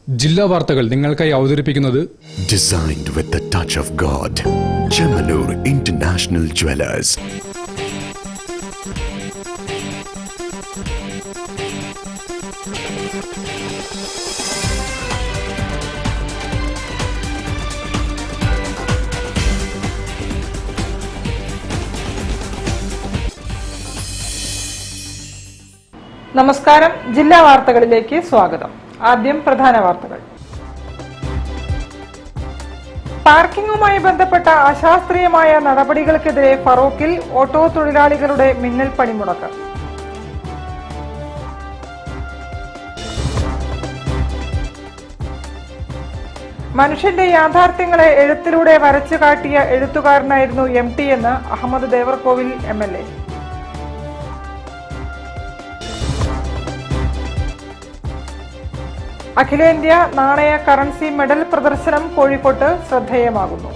ജില്ലാ വാർത്തകൾ നിങ്ങൾക്കായി അവതരിപ്പിക്കുന്നത് Designed with the touch of God. Chemanur International Jewelers. നമസ്കാരം. ജില്ലാ വാർത്തകളിലേക്ക് സ്വാഗതം. ആദ്യം പ്രധാന വാർത്തകൾ. പാർക്കിംഗുമായി ബന്ധപ്പെട്ട അശാസ്ത്രീയമായ നടപടികൾക്കെതിരെ ഫറോക്കിൽ ഓട്ടോ തൊഴിലാളികളുടെ മിന്നൽ പണിമുടക്ക്. മനുഷ്യന്റെ യാഥാർത്ഥ്യങ്ങളെ എഴുത്തിലൂടെ വരച്ചു കാട്ടിയ എഴുത്തുകാരനായിരുന്നു MT എന്ന് അഹമ്മദ് ദേവർകോവിൽ MLA. അഖിലേന്ത്യാ നാണയ കറൻസി മെഡൽ പ്രദർശനം കോഴിക്കോട്ട് ശ്രദ്ധേയമാകുന്നു.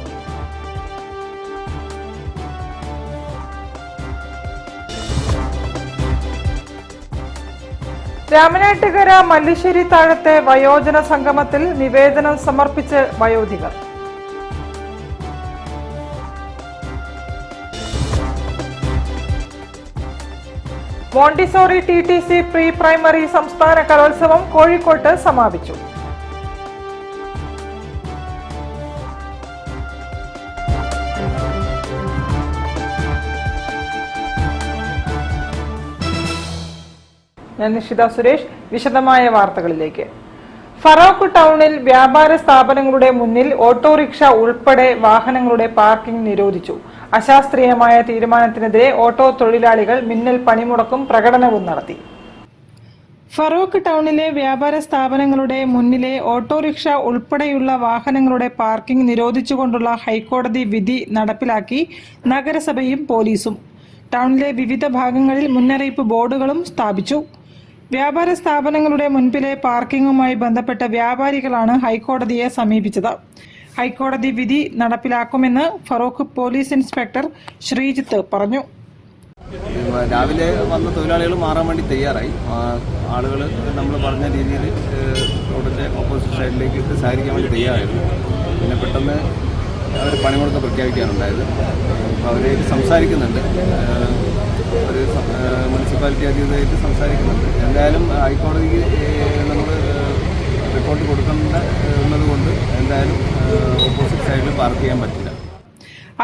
രാമനാട്ടുകര മല്ലിശ്ശേരി താഴത്തെ വയോജന സംഗമത്തിൽ നിവേദനം സമർപ്പിച്ച് വയോധികർ. മോണ്ടിസോറി TTC പ്രീ പ്രൈമറി സംസ്ഥാന കലോത്സവം കോഴിക്കോട്ട് സമാപിച്ചു. ഞാൻ നിഷിത സുരേഷ്. വിശദമായ വാർത്തകളിലേക്ക്. ഫറോക്ക് ടൗണിൽ വ്യാപാര സ്ഥാപനങ്ങളുടെ മുന്നിൽ ഓട്ടോറിക്ഷ ഉൾപ്പെടെ വാഹനങ്ങളുടെ പാർക്കിംഗ് നിരോധിച്ചു. അശാസ്ത്രീയമായ തീരുമാനത്തിനെതിരെ ഓട്ടോ തൊഴിലാളികൾ മിന്നൽ പണിമുടക്കും പ്രകടനവും നടത്തി. ഫറോക്ക് ടൗണിലെ വ്യാപാര സ്ഥാപനങ്ങളുടെ മുന്നിലെ ഓട്ടോറിക്ഷ ഉൾപ്പെടെയുള്ള വാഹനങ്ങളുടെ പാർക്കിംഗ് നിരോധിച്ചുകൊണ്ടുള്ള ഹൈക്കോടതി വിധി നടപ്പിലാക്കി നഗരസഭയും പോലീസും. ടൗണിലെ വിവിധ ഭാഗങ്ങളിൽ മുന്നറിയിപ്പ് ബോർഡുകളും സ്ഥാപിച്ചു. വ്യാപാര സ്ഥാപനങ്ങളുടെ മുൻപിലെ പാർക്കിംഗുമായി ബന്ധപ്പെട്ട വ്യാപാരികളാണ് ഹൈക്കോടതിയെ സമീപിച്ചത്. ഹൈക്കോടതി വിധി നടപ്പിലാക്കുമെന്ന് ഫറോക്ക് പോലീസ് ഇൻസ്പെക്ടർ ശ്രീജിത്ത് പറഞ്ഞു. രാവിലെ വന്ന തൊഴിലാളികൾ മാറാൻ വേണ്ടി തയ്യാറായി. ആളുകൾ നമ്മൾ പറഞ്ഞ രീതിയിൽ റോഡിൻ്റെ ഓപ്പോസിറ്റ് സൈഡിലേക്ക് ഇട്ട് സഹകരിക്കാൻ വേണ്ടി തയ്യാറായിരുന്നു. പിന്നെ പെട്ടെന്ന് അവർ പണിമുടക്ക് പ്രഖ്യാപിക്കാനുണ്ടായത്. അപ്പോൾ അവർ സംസാരിക്കുന്നുണ്ട്, ഒരു മുനിസിപ്പാലിറ്റി അധികൃതരായിട്ട് സംസാരിക്കുന്നുണ്ട്. എന്തായാലും ഹൈക്കോടതിക്ക് നമ്മൾ റിപ്പോർട്ട് കൊടുക്കുന്നത് കൊണ്ട് എന്തായാലും ഓപ്പോസിറ്റ് സൈഡിൽ പാർക്ക് ചെയ്യാൻ പറ്റില്ല.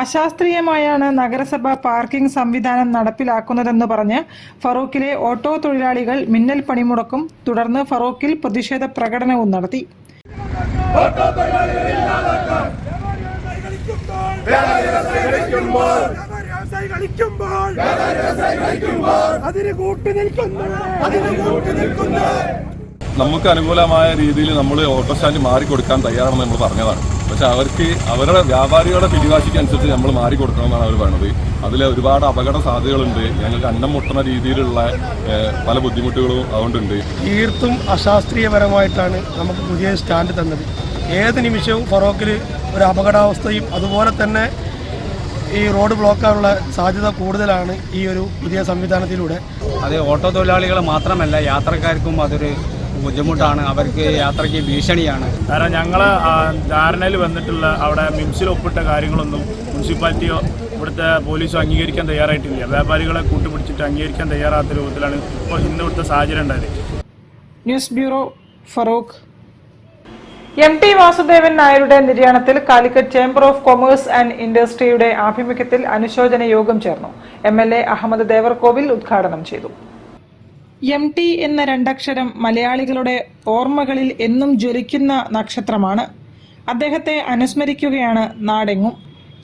അശാസ്ത്രീയമായാണ് നഗരസഭ പാർക്കിംഗ് സംവിധാനം നടപ്പിലാക്കുന്നതെന്ന് പറഞ്ഞ് ഫറോക്കിലെ ഓട്ടോ തൊഴിലാളികൾ മിന്നൽ പണിമുടക്കും തുടർന്ന് ഫറോക്കിൽ പ്രതിഷേധ പ്രകടനവും നടത്തി. നമുക്ക് അനുകൂലമായ രീതിയിൽ നമ്മൾ ഓട്ടോ സ്റ്റാൻഡ് മാറിക്കൊടുക്കാൻ തയ്യാറാണെന്ന് നമ്മൾ പറഞ്ഞതാണ്. പക്ഷെ അവർക്ക് അവരുടെ വ്യാപാരികളുടെ പിടിവാശിക്കനുസരിച്ച് നമ്മൾ മാറിക്കൊടുക്കണമെന്നാണ് അവർ പറയുന്നത്. അതിൽ ഒരുപാട് അപകട സാധ്യതകളുണ്ട്. ഞങ്ങൾക്ക് അന്നം മുട്ടുന്ന രീതിയിലുള്ള പല ബുദ്ധിമുട്ടുകളും അതുകൊണ്ടുണ്ട്. തീർത്തും അശാസ്ത്രീയപരമായിട്ടാണ് നമുക്ക് പുതിയ സ്റ്റാൻഡ് തന്നത്. ഏത് നിമിഷവും ഫറോക്കിൽ ഒരു അപകടാവസ്ഥയും അതുപോലെ തന്നെ ഈ റോഡ് ബ്ലോക്കാനുള്ള സാധ്യത കൂടുതലാണ് ഈ ഒരു പുതിയ സംവിധാനത്തിലൂടെ. അത് ഓട്ടോ തൊഴിലാളികൾ മാത്രമല്ല, യാത്രക്കാർക്കും അതൊരു ബുദ്ധിമുട്ടാണ്. അവർക്ക് യാത്രയ്ക്ക് ഭീഷണിയാണ്. കാരണം ഞങ്ങൾ ധാരണയിൽ വന്നിട്ടുള്ള അവിടെ മിംസിൽ ഒപ്പിട്ട കാര്യങ്ങളൊന്നും മുനിസിപ്പാലിറ്റിയോ ഇവിടുത്തെ പോലീസോ അംഗീകരിക്കാൻ തയ്യാറായിട്ടില്ല. വ്യാപാരികളെ കൂട്ടുപിടിച്ചിട്ട് അംഗീകരിക്കാൻ തയ്യാറാത്ത രൂപത്തിലാണ് ഇപ്പോൾ ഇന്ന് ഇവിടുത്തെ സാഹചര്യം ഉണ്ടായത്. News bureau, Feroke. MT Vasudevan നായരുടെ നിര്യാണത്തിൽ Calicut chamber of commerce and ഇൻഡസ്ട്രിയുടെ ആഭിമുഖ്യത്തിൽ അനുശോചന യോഗം ചേർന്നു. MLA അഹമ്മദ് ദേവർകോവിൽ ഉദ്ഘാടനം ചെയ്തു. MT എന്ന രണ്ടക്ഷരം മലയാളികളുടെ ഓർമ്മകളിൽ എന്നും ജ്വലിക്കുന്ന നക്ഷത്രമാണ്. അദ്ദേഹത്തെ അനുസ്മരിക്കുകയാണ് നാടെങ്ങും.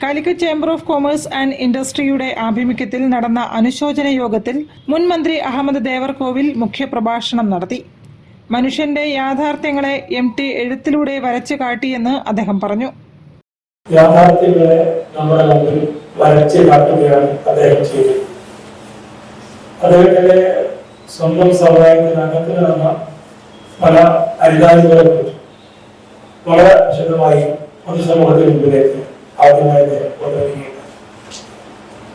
Calicut chamber of commerce and ഇൻഡസ്ട്രിയുടെ ആഭിമുഖ്യത്തിൽ നടന്ന അനുശോചന യോഗത്തിൽ മുൻ മന്ത്രി അഹമ്മദ് ദേവർകോവിൽ മുഖ്യപ്രഭാഷണം നടത്തി. മനുഷ്യന്റെ യാഥാർത്ഥ്യങ്ങളെ MT എഴുത്തിലൂടെ വരച്ചു കാട്ടിയെന്ന് അദ്ദേഹം പറഞ്ഞു. യാഥാർത്ഥ്യങ്ങളെ നമ്മുടെ മുമ്പിൽ വരച്ചു കാട്ടുകയാണ് അദ്ദേഹം ചെയ്തത്. അദ്ദേഹത്തിന്റെ സ്വന്തം സമുദായത്തിനകത്ത് നടന്ന പല അരിതാരികളെ കുറിച്ച് വളരെ വിശദമായി പൊതുസമൂഹത്തിന് മുമ്പിലേക്ക് ആദ്യമായി കൊണ്ടുവരികയാണ്.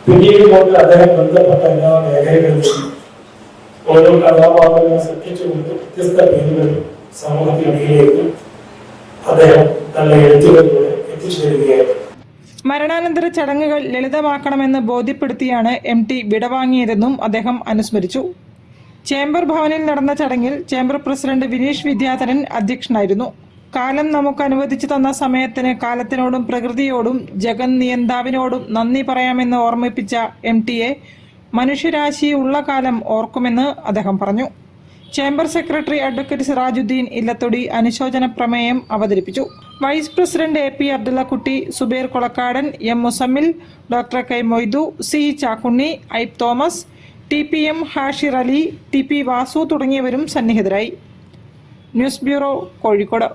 പിന്നീട് കൊണ്ട് അദ്ദേഹം ബന്ധപ്പെട്ട എല്ലാ മേഖലകളിലും ഓരോ കഥാപാത്രങ്ങളെ സൃഷ്ടിച്ചുകൊണ്ട് വ്യത്യസ്ത പേരുകൾ സമൂഹത്തിനിടയിലേക്ക് അദ്ദേഹം നല്ല എഴുത്തുകളിലൂടെ എത്തിച്ചു തരികയായിരുന്നു. മരണാനന്തര ചടങ്ങുകൾ ലളിതമാക്കണമെന്ന് ബോധ്യപ്പെടുത്തിയാണ് MT വിടവാങ്ങിയതെന്നും അദ്ദേഹം അനുസ്മരിച്ചു. ചേംബർ ഭവനിൽ നടന്ന ചടങ്ങിൽ ചേംബർ പ്രസിഡന്റ് വിനീഷ് വിദ്യാധരൻ അധ്യക്ഷനായിരുന്നു. കാലം നമുക്ക് അനുവദിച്ചു തന്ന സമയത്തിന് കാലത്തിനോടും പ്രകൃതിയോടും ജഗന്നിയന്താവിനോടും നന്ദി പറയാമെന്ന് ഓർമ്മിപ്പിച്ച MTയെ മനുഷ്യരാശി ഉള്ള കാലം ഓർക്കുമെന്ന് അദ്ദേഹം പറഞ്ഞു. Chamber secretary advocate Sirajuddin Illathodi അനുശോചന പ്രമേയം അവതരിപ്പിച്ചു. Vice president AP Abdullakutty, Zubair Kolakkadan, M Muzammil, doctor K Moidu, C Chakkunni, ഐബ് Thomas, TPM Hashir Ali, TP Vasu തുടങ്ങിയവരും സന്നിഹിതരായി. News bureau, Kozhikode.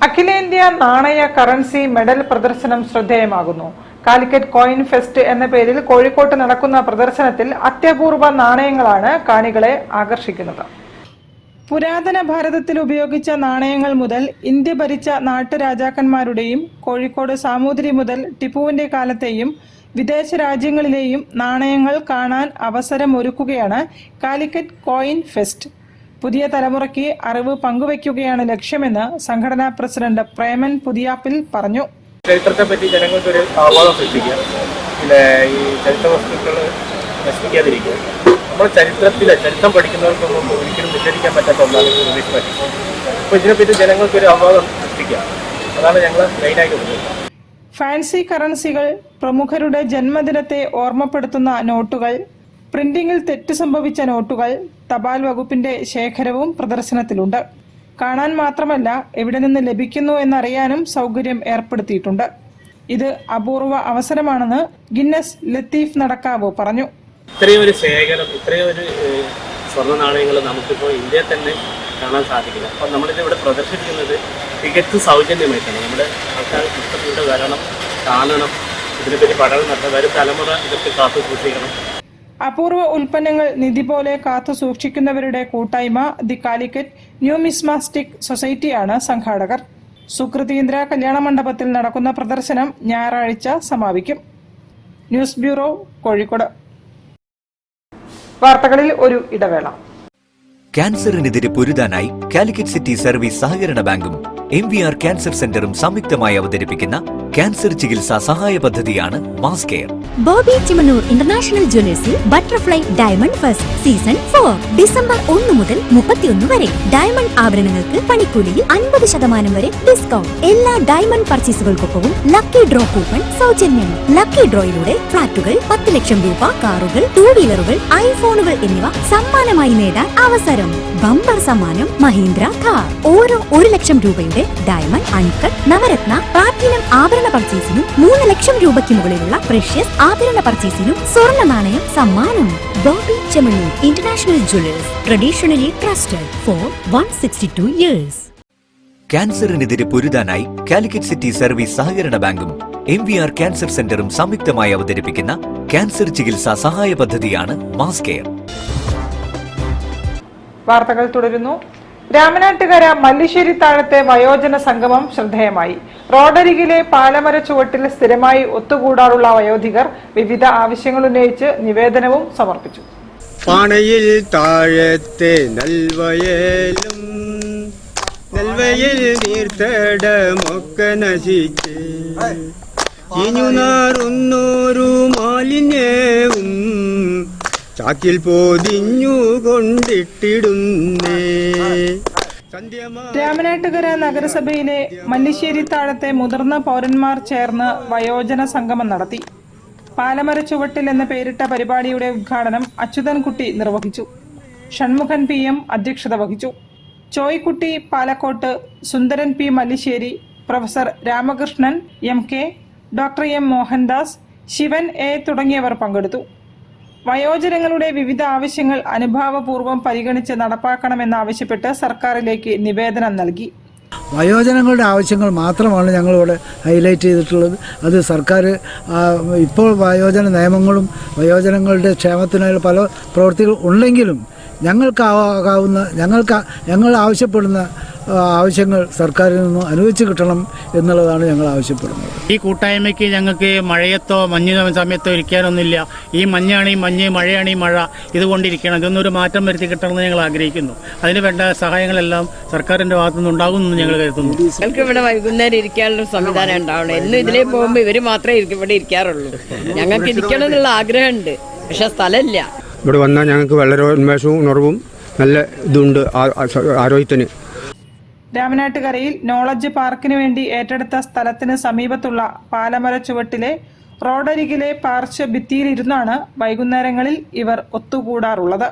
അഖിലേന്ത്യാ നാണയ കറൻസി മെഡൽ പ്രദർശനം ശ്രദ്ധേയമാകുന്നു. കാലിക്കറ്റ് കോയിൻ ഫെസ്റ്റ് എന്ന പേരിൽ കോഴിക്കോട്ട് നടക്കുന്ന പ്രദർശനത്തിൽ അത്യപൂർവ നാണയങ്ങളാണ് കാണികളെ ആകർഷിക്കുന്നത്. പുരാതന ഭാരതത്തിൽ ഉപയോഗിച്ച നാണയങ്ങൾ മുതൽ ഇന്ത്യ ഭരിച്ച നാട്ടുരാജാക്കന്മാരുടെയും കോഴിക്കോട് സാമൂതിരി മുതൽ ടിപ്പുവിന്റെ കാലത്തെയും വിദേശ രാജ്യങ്ങളിലെയും നാണയങ്ങൾ കാണാൻ അവസരമൊരുക്കുകയാണ് കാലിക്കറ്റ് കോയിൻ ഫെസ്റ്റ്. പുതിയ തലമുറയ്ക്ക് അറിവ് പങ്കുവയ്ക്കുകയാണ് ലക്ഷ്യമെന്ന് സംഘടനാ പ്രസിഡന്റ് പ്രേമൻ പുതിയാപ്പിൽ പറഞ്ഞു. ചരിത്രത്തെ പറ്റി ജനങ്ങൾക്കൊരു അവബോധം സൃഷ്ടിക്കുക, പിന്നെ ഈ ചരിത്ര വസ്തുക്കൾ നശിപ്പിക്കാതിരിക്കുക. നമ്മൾ ചരിത്രം പഠിക്കുന്നവർക്കൊന്നും ഒരിക്കലും നിഷേധിക്കാൻ പറ്റാത്ത ഒന്നാണ് ഇംഗ്ലീഷ് പറ്റി. അപ്പോൾ ഇതിനെപ്പറ്റി ജനങ്ങൾക്കൊരു അവബോധം സൃഷ്ടിക്കുക, അതാണ് ഞങ്ങൾ മെയിനായിട്ട് ഉദ്ദേശിക്കുന്നത്. ഫാൻസി കറൻസികൾ, പ്രമുഖരുടെ ജന്മദിനത്തെ ഓർമ്മപ്പെടുത്തുന്ന നോട്ടുകൾ, പ്രിന്റിംഗിൽ തെറ്റ് സംഭവിച്ച നോട്ടുകൾ, തപാൽ വകുപ്പിന്റെ ശേഖരവും പ്രദർശനത്തിലുണ്ട്. കാണാൻ മാത്രമല്ല എവിടെ നിന്ന് ലഭിക്കുന്നു എന്നറിയാനും സൗകര്യം ഏർപ്പെടുത്തിയിട്ടുണ്ട്. ഇത് അപൂർവ അവസരമാണെന്ന് ഗിന്നസ് ലത്തീഫ് നടക്കാവോ പറഞ്ഞു. ഇത്രയും ഒരു ശേഖരം, ഇത്രയും ഒരു സ്വർണ്ണ നാണയങ്ങൾ നമുക്കിപ്പോൾ ഇന്ത്യയിൽ തന്നെ കാണാൻ സാധിക്കില്ല. അപ്പം നമ്മളിത് ഇവിടെ പ്രദർശിപ്പിക്കുന്നത് തികച്ചും സൗജന്യമായിട്ടാണ്. നമ്മുടെ ആൾക്കാർ ഇഷ്ടപ്പെട്ട് വരണം, കാണണം, ഇതിനെപ്പറ്റി പഠനം നടത്താൻ, വരും തലമുറ ഇതൊക്കെ കാത്തു സൂക്ഷിക്കണം. അപൂർവ ഉൽപ്പന്നങ്ങൾ നിധി പോലെ കാത്തു സൂക്ഷിക്കുന്നവരുടെ കൂട്ടായ്മ ദി കാലിക്കറ്റ് ന്യൂമിസ്മാസ്റ്റിക് സൊസൈറ്റിയാണ് സംഘാടകർ. സുകൃതീന്ദ്ര കല്യാണ മണ്ഡപത്തിൽ നടക്കുന്ന പ്രദർശനം ഞായറാഴ്ച സമാപിക്കും. News bureau, Kozhikode. വാർത്തകളിൽ ഒരു ഇടവേള. ക്യാൻസറിനെതിരെ പൊരുതാനായി കാലിക്കറ്റ് സിറ്റി സർവീസ് സഹകരണ ബാങ്കും MVR ക്യാൻസർ സെന്ററും സംയുക്തമായി അവതരിപ്പിക്കുന്ന ക്യാൻസർ ചികിത്സാ സഹായ പദ്ധതിയാണ് mass care. Boby Chemmanur international ജ്വല്ലേഴ്സിൽ butterfly diamond first season 4 December 1 മുതൽ 31 വരെ. ഡയമണ്ട് ആഭരണങ്ങൾക്ക് പണിക്കൂലിയിൽ 50% വരെ ഡിസ്കൗണ്ട്. എല്ലാ ഡയമണ്ട് പർച്ചേസുകൾക്കൊപ്പവും ലക്കി ഡ്രോ കൂപ്പൺ സൗജന്യം. ലക്കി ഡ്രോയിലൂടെ ഫ്ളാറ്റുകൾ, 10 ലക്ഷം രൂപ, കാറുകൾ, 2 വീലറുകൾ, ഐഫോണുകൾ എന്നിവ സമ്മാനമായി നേടാൻ അവസരം. ബമ്പർ സമ്മാനം മഹീന്ദ്ര കാർ. ഓരോ 1 ലക്ഷം രൂപയുടെ ഡയമണ്ട്, അൺകട്ട്, നവരത്ന, പ്ലാറ്റിനം ആഭരണ പർച്ചേസിനും 3 ലക്ഷം രൂപയ്ക്ക് മുകളിലുള്ള പ്രഷ്യസ് ആഭരണ പർച്ചേസിനും സ്വർണ്ണ നാണയം സമ്മാനം. Boby Chemmanur international jewellers, traditionally trusted for 162 years. ക്യാൻസറിനെതിരെ പൊരുതാനായി കാലിക്കറ്റ് സിറ്റി സർവീസ് സഹകരണ ബാങ്കും MVR ക്യാൻസർ സെന്ററും സംയുക്തമായി അവതരിപ്പിക്കുന്ന ക്യാൻസർ ചികിത്സാ സഹായ പദ്ധതിയാണ് മാസ് കെയർ. വാർത്തകൾ തുടരുന്നു. രാമനാട്ടുകര മല്ലിശ്ശേരി താഴത്തെ വയോജന സംഗമം ശ്രദ്ധേയമായി. റോഡരികിലെ പാലമര ചുവട്ടിൽ സ്ഥിരമായി ഒത്തുകൂടാറുള്ള വയോധികർ വിവിധ ആവശ്യങ്ങൾ ഉന്നയിച്ച് നിവേദനവും സമർപ്പിച്ചു. പാണയിൽ താഴത്തെ നെൽവയലും നെൽവയൽ നീർത്തടമൊക്കെ നശിച്ച് ഇഞ്ഞുനാറുന്നൊരു മാലിന്യവും ചാക്കിൽ പൊതിഞ്ഞു കൊണ്ടിട്ടിടുന്നേ. രാമനാട്ടുകര നഗരസഭയിലെ മല്ലിശ്ശേരി താഴത്തെ മുതിർന്ന പൗരന്മാർ ചേർന്ന് വയോജന സംഗമം നടത്തി. പാലമര ചുവട്ടിൽ എന്ന പേരിട്ട പരിപാടിയുടെ ഉദ്ഘാടനം അച്യുതൻകുട്ടി നിർവഹിച്ചു. ഷൺമുഖൻ PM അധ്യക്ഷത വഹിച്ചു. Choikutty Palakkot, Sundaran P Mallisseri, professor Ramakrishnan MK, doctor M Mohandas, Sivan A തുടങ്ങിയവർ പങ്കെടുത്തു. വയോജനങ്ങളുടെ വിവിധ ആവശ്യങ്ങൾ അനുഭാവപൂർവ്വം പരിഗണിച്ച് നടപ്പാക്കണമെന്നാവശ്യപ്പെട്ട് സർക്കാരിലേക്ക് നിവേദനം നൽകി. വയോജനങ്ങളുടെ ആവശ്യങ്ങൾ മാത്രമാണ് ഞങ്ങളിവിടെ ഹൈലൈറ്റ് ചെയ്തിട്ടുള്ളത്. അത് സർക്കാർ ഇപ്പോൾ വയോജന നിയമങ്ങളും വയോജനങ്ങളുടെ ക്ഷേമത്തിനായുള്ള പല പ്രവൃത്തികൾ ഉണ്ടെങ്കിലും ഞങ്ങൾ ആവശ്യപ്പെടുന്ന ആവശ്യങ്ങൾ സർക്കാരിൽ നിന്നും അനുവദിച്ച് കിട്ടണം എന്നുള്ളതാണ് ഞങ്ങൾ ആവശ്യപ്പെടുന്നത്. ഈ കൂട്ടായ്മയ്ക്ക് ഞങ്ങൾക്ക് മഴയത്തോ മഞ്ഞ് സമയത്തോ ഇരിക്കാനൊന്നുമില്ല. ഈ മഞ്ഞാണ് ഈ മഞ്ഞ്, മഴയാണ് ഈ മഴ, ഇതുകൊണ്ടിരിക്കണം. ഇതൊന്നൊരു മാറ്റം വരുത്തി കിട്ടണമെന്ന് ഞങ്ങൾ ആഗ്രഹിക്കുന്നു. അതിന് വേണ്ട സഹായങ്ങളെല്ലാം സർക്കാരിൻ്റെ ഭാഗത്തുനിന്ന് ഉണ്ടാകുമെന്ന് ഞങ്ങൾ കരുതുന്നു. ഞങ്ങൾക്ക് ഇവിടെ വൈകുന്നേരം ഇരിക്കാനുള്ള സംവിധാനം ഉണ്ടാവണം. എന്നും ഇതിലേ പോകുമ്പോൾ ഇവർ മാത്രമേ ഇവിടെ ഇരിക്കാറുള്ളൂ. ഞങ്ങൾക്ക് ഇരിക്കണം എന്നുള്ള ആഗ്രഹമുണ്ട്, പക്ഷെ സ്ഥലമില്ല. ഇവിടെ വന്നാൽ ഞങ്ങൾക്ക് വളരെ ഉന്മേഷവും ഉണർവും നല്ല ഇതുണ്ട് ആരോഗ്യത്തിന്. രാമനാട്ടുകരയിൽ നോളജ് പാർക്കിന് വേണ്ടി ഏറ്റെടുത്ത സ്ഥലത്തിന് സമീപത്തുള്ള പാലമര ചുവട്ടിലെ റോഡരികിലെ പാർശ്വഭിത്തിയിലിരുന്നാണ് വൈകുന്നേരങ്ങളിൽ ഇവർ ഒത്തുകൂടാറുള്ളത്.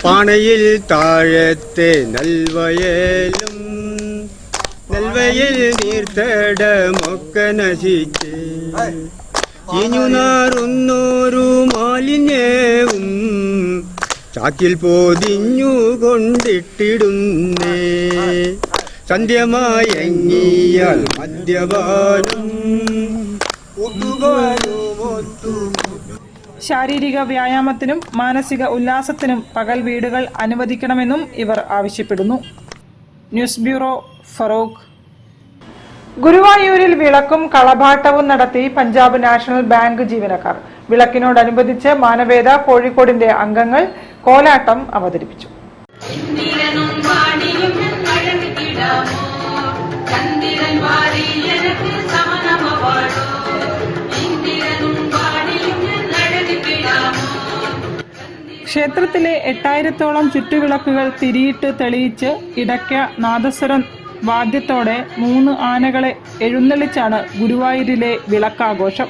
പാണയിൽ താഴത്തെ നെൽവയലും നെൽവയൽ നീർത്തടമൊക്കെ നശിച്ച് ഇഞ്ഞുനാറുന്നോരു മാലിന്യവും ചാക്കിൽ പോതിഞ്ഞു കൊണ്ടിട്ടിടുന്നേ. സന്ധ്യമായങ്ങിയാൽ മദ്യപാനം ശാരീരിക വ്യായാമത്തിനും മാനസിക ഉല്ലാസത്തിനും പകൽ വീടുകൾ അനുവദിക്കണമെന്നും ഇവർ ആവശ്യപ്പെടുന്നു. News bureau, Feroke. ഗുരുവായൂരിൽ വിളക്കും കളഭാട്ടവും നടത്തി പഞ്ചാബ് നാഷണൽ ബാങ്ക് ജീവനക്കാർ. വിളക്കിനോടനുബന്ധിച്ച് മാനവേദ കോഴിക്കോടിന്റെ അംഗങ്ങൾ കോലാട്ടം അവതരിപ്പിച്ചു. ക്ഷേത്രത്തിലെ 8000-ഓളം ചുറ്റുവിളക്കുകൾ തിരിയിട്ട് തെളിയിച്ച് ഇടയ്ക്ക നാദസ്വരം വാദ്യത്തോടെ 3 ആനകളെ എഴുന്നള്ളിച്ചാണ് ഗുരുവായൂരിലെ വിളക്കാഘോഷം.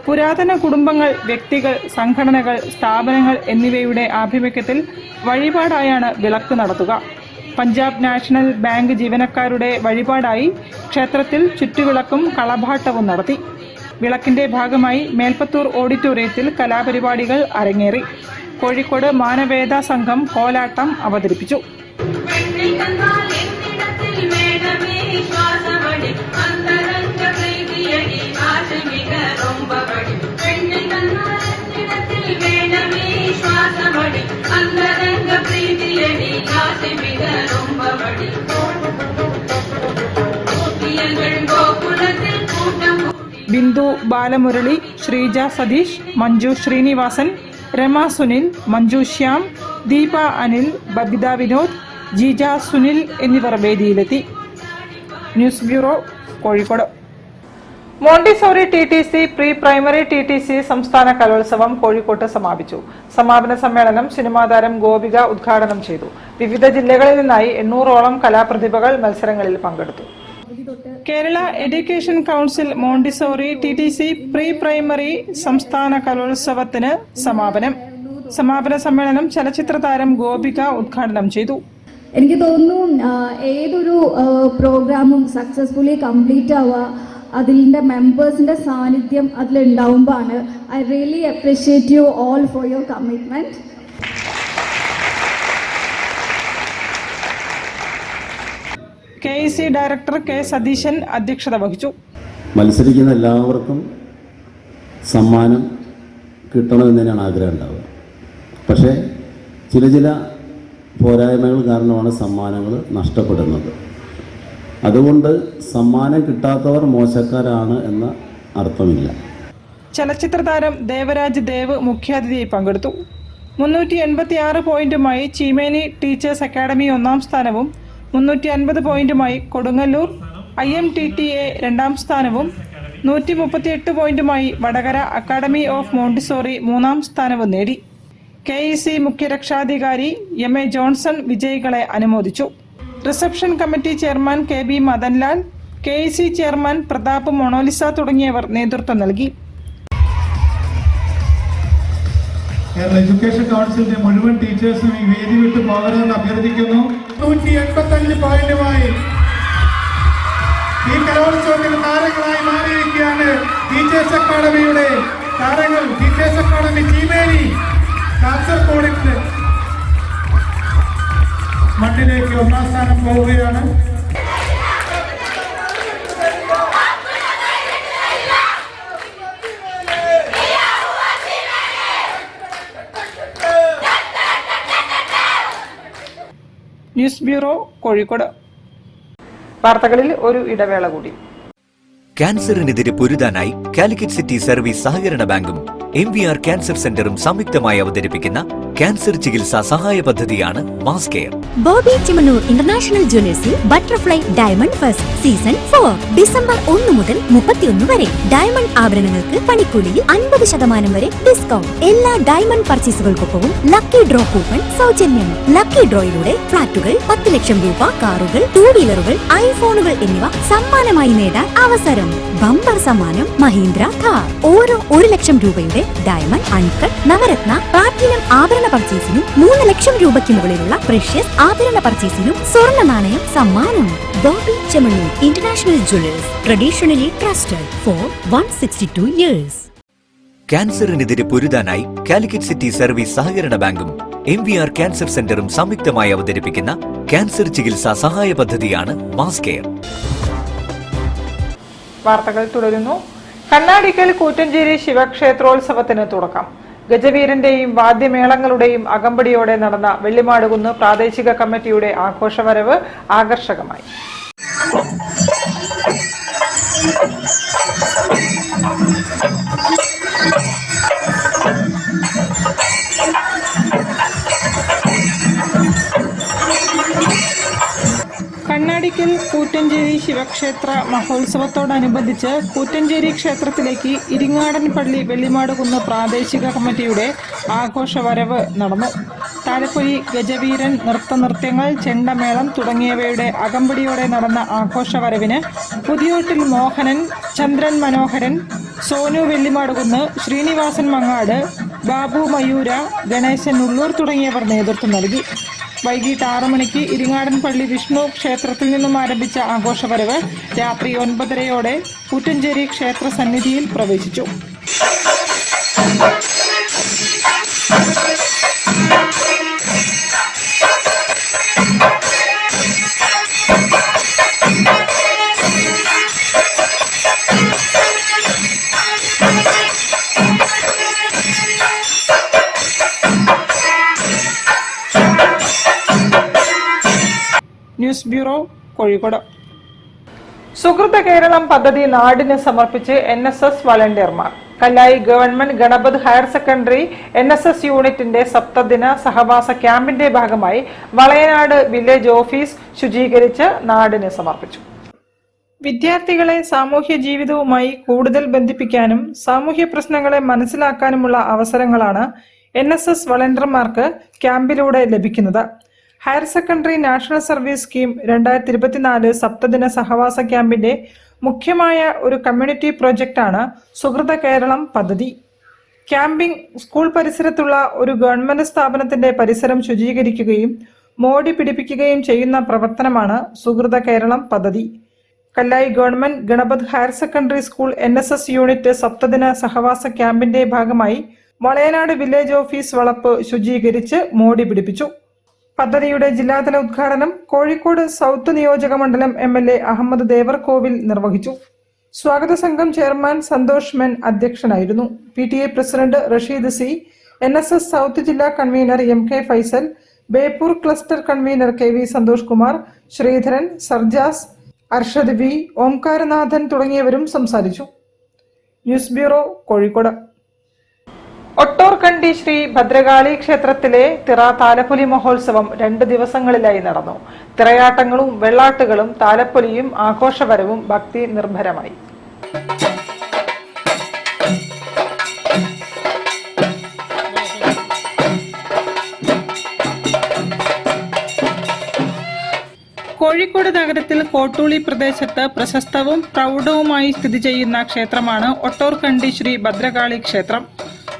പുരാതന കുടുംബങ്ങൾ, വ്യക്തികൾ, സംഘടനകൾ, സ്ഥാപനങ്ങൾ എന്നിവയുടെ ആഭിമുഖ്യത്തിൽ വഴിപാടായാണ് വിളക്ക് നടത്തുക. പഞ്ചാബ് നാഷണൽ ബാങ്ക് ജീവനക്കാരുടെ വഴിപാടായി ക്ഷേത്രത്തിൽ ചുറ്റുവിളക്കും കളഭാട്ടവും നടത്തി. വിളക്കിന്റെ ഭാഗമായി മേൽപ്പത്തൂർ ഓഡിറ്റോറിയത്തിൽ കലാപരിപാടികൾ അരങ്ങേറി. കോഴിക്കോട് മാനവേദ സംഘം കോലാട്ടം അവതരിപ്പിച്ചു. ബിന്ദു ബാലമുരളി, ശ്രീജ സതീഷ്, മഞ്ജു ശ്രീനിവാസൻ, രമ സുനിൽ, മഞ്ജു ശ്യാം, ദീപ അനിൽ, ബബിത വിനോദ്, ജീജ സുനിൽ എന്നിവർ വേദിയിലെത്തി. News bureau, Kozhikode. Montessori TTC pre primary TTC സംസ്ഥാന കലോത്സവം കോഴിക്കോട്ട് സമാപിച്ചു. സമാപന സമ്മേളനം സിനിമാ താരം ഗോപിക ഉദ്ഘാടനം ചെയ്തു. വിവിധ ജില്ലകളിൽ നിന്നായി 800ഓളം കലാപ്രതിഭകൾ മത്സരങ്ങളിൽ പങ്കെടുത്തു. Kerala education council Montessori TTC pre primary സംസ്ഥാന കലോത്സവത്തിന് സമാപനം. സമാപന സമ്മേളനം ചലച്ചിത്ര താരം ഗോപിക ഉദ്ഘാടനം ചെയ്തു. എനിക്ക് തോന്നുന്നു ഏതൊരു പ്രോഗ്രാമും സക്സസ്ഫുള്ളി കംപ്ലീറ്റ് ആവുക അതിൻ്റെ മെമ്പേഴ്സിൻ്റെ സാന്നിധ്യം അതിലുണ്ടാവുമ്പോഴാണ്. I really appreciate you all for your commitment. KEC director K Satheesan അധ്യക്ഷത വഹിച്ചു. മത്സരിക്കുന്ന എല്ലാവർക്കും സമ്മാനം കിട്ടണമെന്ന് തന്നെയാണ് ആഗ്രഹം ഉണ്ടാവുക. പക്ഷേ ചില പോരായ്മകൾ കാരണമാണ് സമ്മാനങ്ങൾ നഷ്ടപ്പെടുന്നത്. അതുകൊണ്ട് സമ്മാനം കിട്ടാത്തവർ മോശക്കാരാണ് എന്ന അർത്ഥമില്ല. ചലച്ചിത്ര താരം ദേവരാജ് ദേവ് മുഖ്യാതിഥിയായി പങ്കെടുത്തു. 386 പോയിന്റുമായി ചീമേനി ടീച്ചേഴ്സ് അക്കാദമി 1ാം സ്ഥാനവും 350 പോയിന്റുമായി കൊടുങ്ങല്ലൂർ IMTTA 2ാം സ്ഥാനവും 138 പോയിന്റുമായി വടകര അക്കാദമി ഓഫ് മോണ്ടിസോറി 3ാം സ്ഥാനവും നേടി. KEC മുഖ്യരക്ഷാധികാരി MA ജോൺസൺ വിജയികളെ അനുമോദിച്ചു. Reception committee chairman KB Madanlal, KEC chairman Pratap Monolisa തുടങ്ങിയവർ നേതൃത്വം നൽകി. കേരള എഡ്യൂക്കേഷൻ കൗൺസിലിന്റെ മുഴുവൻ ടീച്ചേഴ്സും ഈ വേദി വിട്ട് പോകരുതെന്ന് അഭ്യർത്ഥിക്കുന്നു. 185 പോയിന്റുമായി ഈ കലോത്സവത്തിൽ താരങ്ങളായി മാറിയിരിക്കുകയാണ് ടീച്ചേഴ്സ് അക്കാദമിയുടെ താരങ്ങൾ. ടീച്ചേഴ്സ് അക്കാദമി ചീമേനി കാസർഗോഡിന്റെ മണ്ണിലേക്ക് 1ാം സ്ഥാനം പോവുകയാണ്. News bureau, Kozhikode. വാർത്തകളിൽ ഒരു ഇടവേള കൂടി. ക്യാൻസറിനെതിരെ പൊരുതാനായി കാലിക്കറ്റ് സിറ്റി സർവീസ് സഹകരണ ബാങ്കും MVR ക്യാൻസർ സെന്ററും സംയുക്തമായി അവതരിപ്പിക്കുന്ന ക്യാൻസർ ചികിത്സാ സഹായ പദ്ധതിയാണ് mass care. Boby Chemmanur international ജ്വല്ലേഴ്സിൽ butterfly diamond fest season 4 December 1 മുതൽ 31 വരെ. ഡയമണ്ട് ആഭരണങ്ങൾക്ക് പണിക്കൂലിയിൽ 50% വരെ ഡിസ്കൗണ്ട്. എല്ലാ ഡയമണ്ട് പർച്ചേസുകൾക്കൊപ്പവും ലക്കി ഡ്രോ കൂപ്പൺ സൗജന്യം. ലക്കി ഡ്രോയിലൂടെ ഫ്ലാറ്റുകൾ, 10 ലക്ഷം രൂപ, കാറുകൾ, 2 വീലറുകൾ, ഐഫോണുകൾ എന്നിവ സമ്മാനമായി നേടാൻ അവസരം. ബമ്പർ സമ്മാനം മഹീന്ദ്ര കാർ. ഓരോ 1 ലക്ഷം രൂപയുടെ ഡയമണ്ട്, അൺകട്ട്, നവരത്ന, പ്ലാറ്റിനം ആഭരണ പർച്ചേസിനും 3 ലക്ഷം രൂപയ്ക്ക് മുകളിലുള്ള പ്രഷ്യസ് ആഭരണ പർച്ചേസിനും സ്വർണ്ണ നാണയം സമ്മാനം. Boby Chemmanur international jewellers, traditionally trusted for 162 years. ക്യാൻസറിനെതിരെ പൊരുതാനായി കാലിക്കറ്റ് സിറ്റി സർവീസ് സഹകരണ ബാങ്കും MVR ക്യാൻസർ സെന്ററും സംയുക്തമായി അവതരിപ്പിക്കുന്ന ക്യാൻസർ ചികിത്സാ സഹായ പദ്ധതിയാണ് മാസ് കെയർ. വാർത്തകൾ തുടരുന്നു. കണ്ണാടിക്കൽ കൂറ്റഞ്ചേരി ശിവക്ഷേത്രോത്സവത്തിന് തുടക്കം. ഗജവീരന്റെയും വാദ്യമേളങ്ങളുടെയും അകമ്പടിയോടെ നടന്ന വെള്ളിമാടുകുന്ന് പ്രാദേശിക കമ്മിറ്റിയുടെ ആഘോഷവരവ് ആകർഷകമായി. കണ്ണാടിക്കൽ കൂറ്റഞ്ചേരി ശിവക്ഷേത്ര മഹോത്സവത്തോടനുബന്ധിച്ച് കൂറ്റഞ്ചേരി ക്ഷേത്രത്തിലേക്ക് ഇരിങ്ങാടൻ പള്ളി വെള്ളിമാടുകുന്ന് പ്രാദേശിക കമ്മിറ്റിയുടെ ആഘോഷവരവ് നടന്നു. താലപ്പൊലി, ഗജവീരൻ, നൃത്തനൃത്യങ്ങൾ, ചെണ്ടമേളം തുടങ്ങിയവയുടെ അകമ്പടിയോടെ നടന്ന ആഘോഷവരവിന് പുതിയോട്ടിൽ മോഹനൻ, ചന്ദ്രൻ മനോഹരൻ, സോനു വെള്ളിമാടുകുന്ന്, ശ്രീനിവാസൻ മങ്ങാട്, ബാബു മയൂര, ഗണേശൻ ഉള്ളൂർ തുടങ്ങിയവർ നേതൃത്വം നൽകി. വൈകിട്ട് 6 മണിക്ക് ഇരിങ്ങാടൻ പള്ളി വിഷ്ണു ക്ഷേത്രത്തിൽ നിന്നും ആരംഭിച്ച ആഘോഷവരവ് രാത്രി 9:30 കൂറ്റഞ്ചേരി ക്ഷേത്ര സന്നിധിയിൽ പ്രവേശിച്ചു. News bureau, Kozhikode. സുഹൃത കേരളം പദ്ധതി നാടിന് സമർപ്പിച്ച് NSS വളണ്ടിയർമാർ. Kallai government Ganapath higher secondary NSS യൂണിറ്റിന്റെ സപ്തദിന സഹവാസ ക്യാമ്പിന്റെ ഭാഗമായി വളയനാട് വില്ലേജ് ഓഫീസ് ശുചീകരിച്ച് നാടിന് സമർപ്പിച്ചു. വിദ്യാർത്ഥികളെ സാമൂഹ്യ ജീവിതവുമായി കൂടുതൽ ബന്ധിപ്പിക്കാനും സാമൂഹ്യ പ്രശ്നങ്ങളെ മനസ്സിലാക്കാനുമുള്ള അവസരങ്ങളാണ് NSS വളണ്ടിയർമാർക്ക് ക്യാമ്പിലൂടെ ലഭിക്കുന്നത്. Higher secondary national service scheme 2024 സപ്തദിന സഹവാസ ക്യാമ്പിന്റെ മുഖ്യമായ ഒരു കമ്മ്യൂണിറ്റി പ്രോജക്റ്റാണ് സുഹൃത കേരളം പദ്ധതി. ക്യാമ്പിംഗ് സ്കൂൾ പരിസരത്തുള്ള ഒരു ഗവൺമെന്റ് സ്ഥാപനത്തിന്റെ പരിസരം ശുചീകരിക്കുകയും മോടി പിടിപ്പിക്കുകയും ചെയ്യുന്ന പ്രവർത്തനമാണ് സുഹൃത കേരളം പദ്ധതി. Kallai government Ganapath higher secondary school NSS unit സപ്തദിന സഹവാസ ക്യാമ്പിന്റെ ഭാഗമായി വളയനാട് വില്ലേജ് ഓഫീസ് വളപ്പ് ശുചീകരിച്ച് മോടി പിടിപ്പിച്ചു. പദ്ധതിയുടെ ജില്ലാതല ഉദ്ഘാടനം കോഴിക്കോട് സൗത്ത് നിയോജക മണ്ഡലം MLA അഹമ്മദ് ദേവർകോവിൽ നിർവഹിച്ചു. സ്വാഗത സംഘം ചെയർമാൻ സന്തോഷ് മെൻ അധ്യക്ഷനായിരുന്നു. PTA president Rasheed C, NSS south ജില്ലാ convener MK Faisal, Beypore cluster convener KV Santhosh Kumar, Sreedharan, Sarjas, Arshad V, Omkaranathan തുടങ്ങിയവരും സംസാരിച്ചു. News bureau, Kozhikode. ഒട്ടോർകണ്ടി ശ്രീ ഭദ്രകാളി ക്ഷേത്രത്തിലെ തിറ താലപ്പൊലി മഹോത്സവം 2 ദിവസങ്ങളിലായി നടന്നു. തിറയാട്ടങ്ങളും വെള്ളാട്ടുകളും താലപ്പൊലിയും ആഘോഷപരവും ഭക്തി നിർഭരമായി. കോഴിക്കോട് നഗരത്തിൽ കോട്ടൂളി പ്രദേശത്ത് പ്രശസ്തവും പ്രൗഢവുമായി സ്ഥിതി ചെയ്യുന്ന ക്ഷേത്രമാണ് ഒട്ടോർകണ്ടി ശ്രീ ഭദ്രകാളി ക്ഷേത്രം.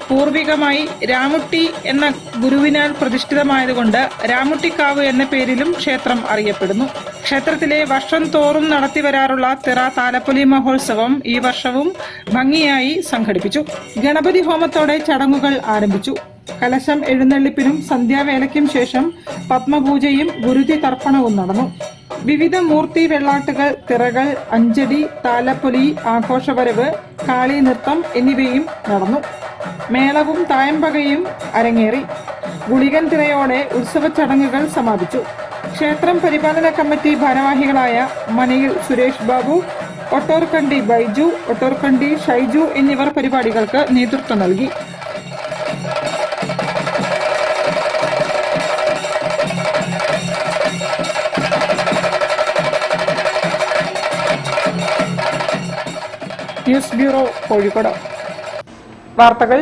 പൂർവികമായി രാമുട്ടി എന്ന ഗുരുവിനാൽ പ്രതിഷ്ഠിതമായതുകൊണ്ട് രാമുട്ടിക്കാവ് എന്ന പേരിലും ക്ഷേത്രം അറിയപ്പെടുന്നു. ക്ഷേത്രത്തിലെ വർഷം തോറും നടത്തിവരാറുള്ള തിറ താലപ്പൊലി മഹോത്സവം ഈ വർഷവും ഭംഗിയായി സംഘടിപ്പിച്ചു. ഗണപതി ഹോമത്തോടെ ചടങ്ങുകൾ ആരംഭിച്ചു. കലശം എഴുന്നള്ളിപ്പിനും സന്ധ്യാവേലയ്ക്കും ശേഷം പത്മപൂജയും ഗുരുതി തർപ്പണവും നടന്നു. വിവിധ മൂർത്തി വെള്ളാട്ടുകൾ, തിറകൾ, അഞ്ചടി, താലപ്പൊലി, ആഘോഷവരവ്, കാളി നൃത്തം എന്നിവയും നടന്നു. മേളവും തായമ്പകയും അരങ്ങേറി. ഗുളികൻ തിറയോടെ ഉത്സവ ചടങ്ങുകൾ സമാപിച്ചു. ക്ഷേത്രം പരിപാലന കമ്മിറ്റി ഭാരവാഹികളായ മനയിൽ സുരേഷ് ബാബു, ഒട്ടോർക്കണ്ടി ബൈജു, ഒട്ടോർക്കണ്ടി ഷൈജു എന്നിവർ പരിപാടികൾക്ക് നേതൃത്വം നൽകി. News bureau Kozhikode. വാർത്തകൾ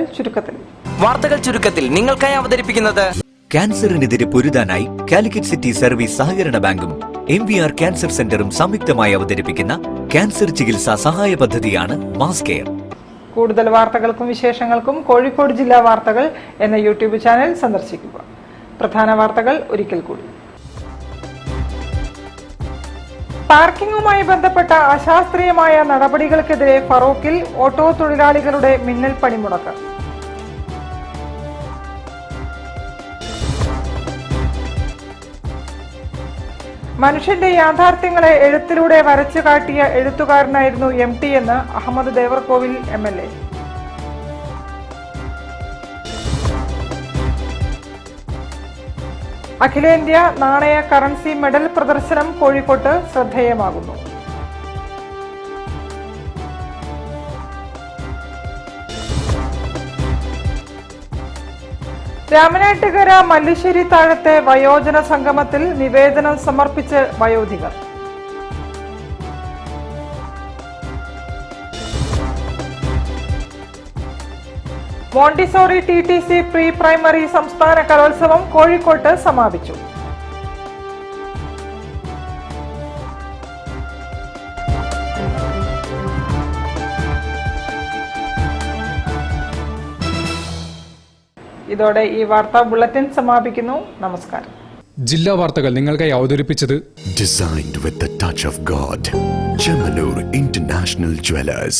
ചുരുക്കത്തിൽ നിങ്ങൾക്കായി അവതരിപ്പിക്കുന്നത് ക്യാൻസറിനെതിരെ പൊരുതാനായി കാലിക്കറ്റ് സിറ്റി സർവീസ് സഹകരണ ബാങ്കും MVR ക്യാൻസർ സെന്ററും സംയുക്തമായി അവതരിപ്പിക്കുന്ന ക്യാൻസർ ചികിത്സാ സഹായ പദ്ധതിയാണ് മാസ് കെയർ. കൂടുതൽ വാർത്തകൾക്കും വിശേഷങ്ങൾക്കും കോഴിക്കോട് ജില്ലാ വാർത്തകൾ എന്ന യൂട്യൂബ് ചാനൽ സന്ദർശിക്കുക. പ്രധാന വാർത്തകൾ ഒരിക്കൽ കൂടി. പാർക്കിംഗുമായി ബന്ധപ്പെട്ട അശാസ്ത്രീയമായ നടപടികൾക്കെതിരെ ഫറോക്കിൽ ഓട്ടോ തൊഴിലാളികളുടെ മിന്നൽ പണിമുടക്ക്. മനുഷ്യന്റെ യാഥാർത്ഥ്യങ്ങളെ എഴുത്തിലൂടെ വരച്ചു കാട്ടിയ എഴുത്തുകാരനായിരുന്നു MT എന്ന് അഹമ്മദ് ദേവർകോവിൽ MLA. അഖിലേന്ത്യാ നാണയ കറൻസി മെഡൽ പ്രദർശനം കോഴിക്കോട്ട് ശ്രദ്ധേയമാകുന്നു. രാമനാട്ടുകര മല്ലിശ്ശേരി താഴത്തെ വയോജന സംഗമത്തിൽ നിവേദനം സമർപ്പിച്ച് വയോധികർ. മോണ്ടിസോറി TTC പ്രീ പ്രൈമറി സംസ്ഥാന കലോത്സവം കോഴിക്കോട്ട് സമാപിച്ചു. ഇതോടെ ഈ വാർത്താ ബുള്ളറ്റിൻ സമാപിക്കുന്നു. നമസ്കാരം. ജില്ലാ വാർത്തകൾ നിങ്ങൾക്കായി അവതരിപ്പിച്ചത് Designed with the touch of God. Chemanur International Jewelers.